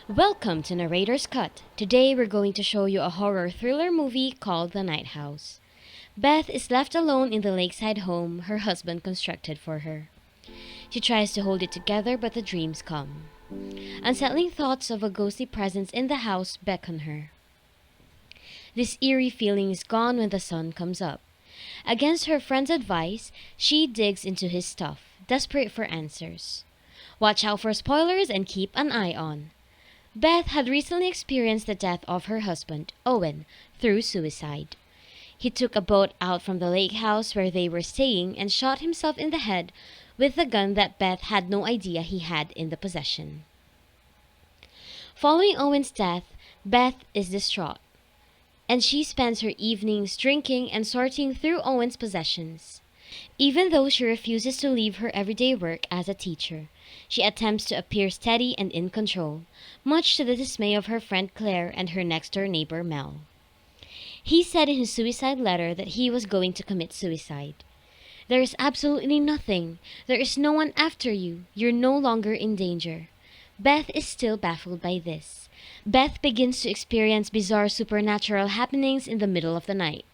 Welcome to Narrator's Cut. Today we're going to show you a horror thriller movie called The Night House. Beth is left alone in the lakeside home her husband constructed for her. She tries to hold it together, but the dreams come. Unsettling thoughts of a ghostly presence in the house beckon her. This eerie feeling is gone when the sun comes up. Against her friend's advice, she digs into his stuff, desperate for answers. Watch out for spoilers and keep an eye on. Beth had recently experienced the death of her husband, Owen, through suicide. He took a boat out from the lake house where they were staying and shot himself in the head with a gun that Beth had no idea he had in the possession. Following Owen's death, Beth is distraught, and she spends her evenings drinking and sorting through Owen's possessions. Even though she refuses to leave her everyday work as a teacher, she attempts to appear steady and in control, much to the dismay of her friend Claire and her next-door neighbor Mel. He said in his suicide letter that he was going to commit suicide. "There is absolutely nothing. There is no one after you. You're no longer in danger." Beth is still baffled by this. Beth begins to experience bizarre supernatural happenings in the middle of the night,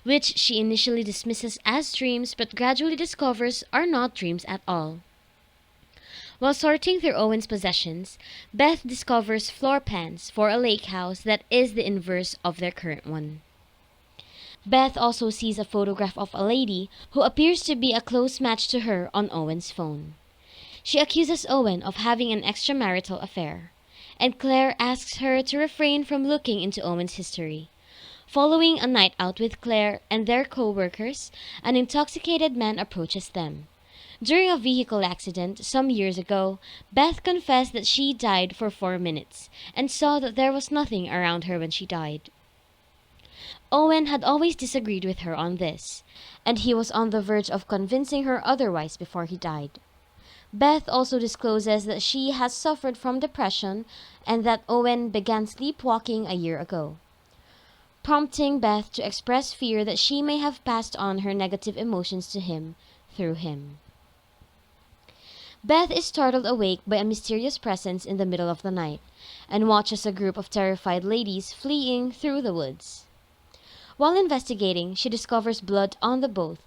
which she initially dismisses as dreams but gradually discovers are not dreams at all. While sorting through Owen's possessions, Beth discovers floor plans for a lake house that is the inverse of their current one. Beth also sees a photograph of a lady who appears to be a close match to her on Owen's phone. She accuses Owen of having an extramarital affair, and Claire asks her to refrain from looking into Owen's history. Following a night out with Claire and their co-workers, an intoxicated man approaches them. During a vehicle accident some years ago, Beth confessed that she died for 4 minutes and saw that there was nothing around her when she died. Owen had always disagreed with her on this, and he was on the verge of convincing her otherwise before he died. Beth also discloses that she has suffered from depression and that Owen began sleepwalking a year ago, prompting Beth to express fear that she may have passed on her negative emotions to him through him. Beth is startled awake by a mysterious presence in the middle of the night and watches a group of terrified ladies fleeing through the woods. While investigating, she discovers blood on the boat.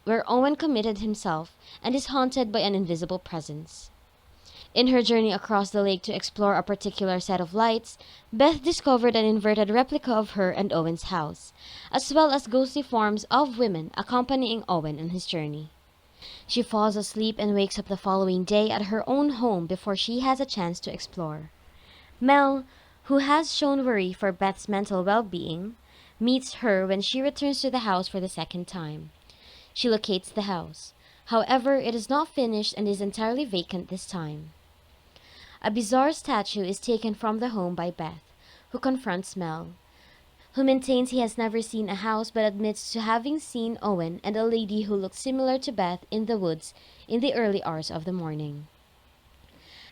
Where Owen committed himself and is haunted by an invisible presence. In her journey across the lake to explore a particular set of lights, Beth discovered an inverted replica of her and Owen's house, as well as ghostly forms of women accompanying Owen on his journey. She falls asleep and wakes up the following day at her own home before she has a chance to explore. Mel, who has shown worry for Beth's mental well-being, meets her when she returns to the house for the second time. She locates the house. However, it is not finished and is entirely vacant this time. A bizarre statue is taken from the home by Beth, who confronts Mel, who maintains he has never seen a house but admits to having seen Owen and a lady who looks similar to Beth in the woods in the early hours of the morning.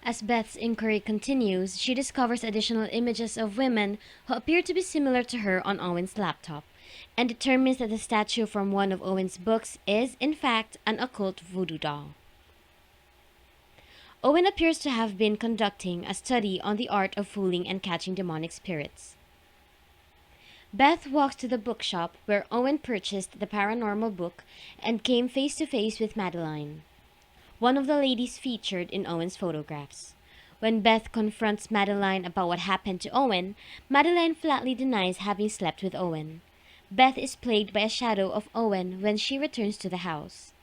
As Beth's inquiry continues, she discovers additional images of women who appear to be similar to her on Owen's laptop, and determines that the statue from one of Owen's books is, in fact, an occult voodoo doll. Owen appears to have been conducting a study on the art of fooling and catching demonic spirits. Beth walks to the bookshop where Owen purchased the paranormal book and came face to face with Madeline, one of the ladies featured in Owen's photographs. When Beth confronts Madeline about what happened to Owen, Madeline flatly denies having slept with Owen. Beth is plagued by a shadow of Owen when she returns to the house.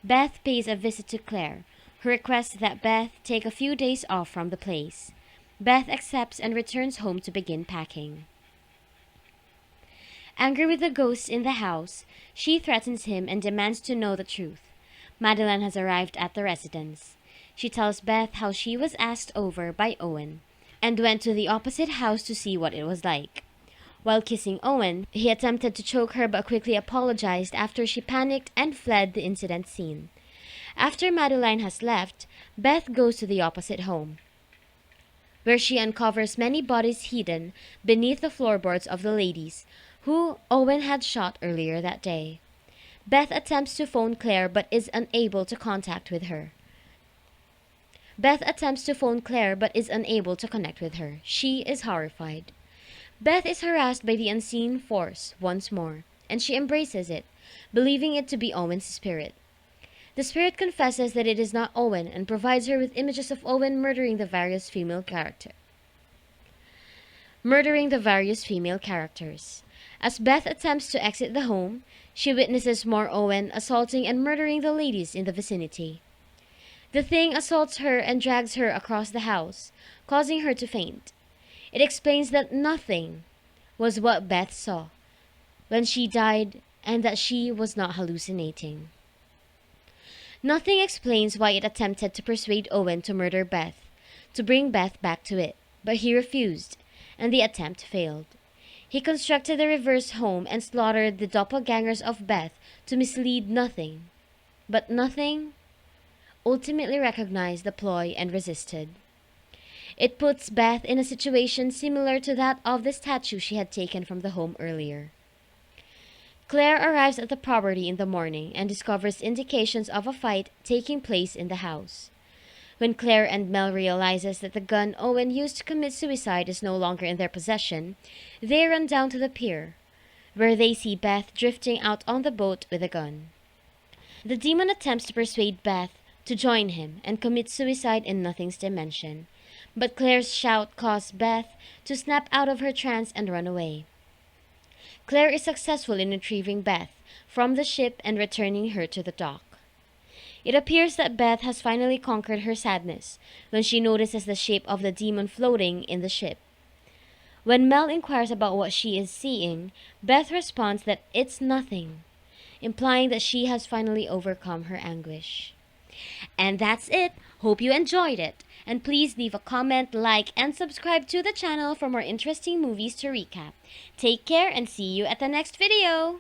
Beth pays a visit to Claire, who requests that Beth take a few days off from the place. Beth accepts and returns home to begin packing. Angry with the ghosts in the house, she threatens him and demands to know the truth. Madeline has arrived at the residence. She tells Beth how she was asked over by Owen and went to the opposite house to see what it was like. While kissing Owen, he attempted to choke her but quickly apologized after she panicked and fled the incident scene. After Madeline has left, Beth goes to the opposite home, where she uncovers many bodies hidden beneath the floorboards of the ladies who Owen had shot earlier that day. Beth attempts to phone Claire but is unable to contact with her. Beth attempts to phone Claire but is unable to connect with her. She is horrified. Beth is harassed by the unseen force once more, and she embraces it, believing it to be Owen's spirit. The spirit confesses that it is not Owen and provides her with images of Owen murdering the various female characters. As Beth attempts to exit the home, she witnesses more Owen assaulting and murdering the ladies in the vicinity. The thing assaults her and drags her across the house, causing her to faint. It explains that nothing was what Beth saw when she died and that she was not hallucinating. Nothing explains why it attempted to persuade Owen to murder Beth, to bring Beth back to it, but he refused, and the attempt failed. He constructed a reverse home and slaughtered the doppelgangers of Beth to mislead Nothing. But Nothing ultimately recognized the ploy and resisted. It puts Beth in a situation similar to that of the statue she had taken from the home earlier. Claire arrives at the property in the morning and discovers indications of a fight taking place in the house. When Claire and Mel realizes that the gun Owen used to commit suicide is no longer in their possession, they run down to the pier, where they see Beth drifting out on the boat with a gun. The demon attempts to persuade Beth to join him and commit suicide in Nothing's dimension, but Claire's shout caused Beth to snap out of her trance and run away. Claire is successful in retrieving Beth from the ship and returning her to the dock. It appears that Beth has finally conquered her sadness when she notices the shape of the demon floating in the ship. When Mel inquires about what she is seeing, Beth responds that it's nothing, implying that she has finally overcome her anguish. And that's it. Hope you enjoyed it. And please leave a comment, like, and subscribe to the channel for more interesting movies to recap. Take care and see you at the next video!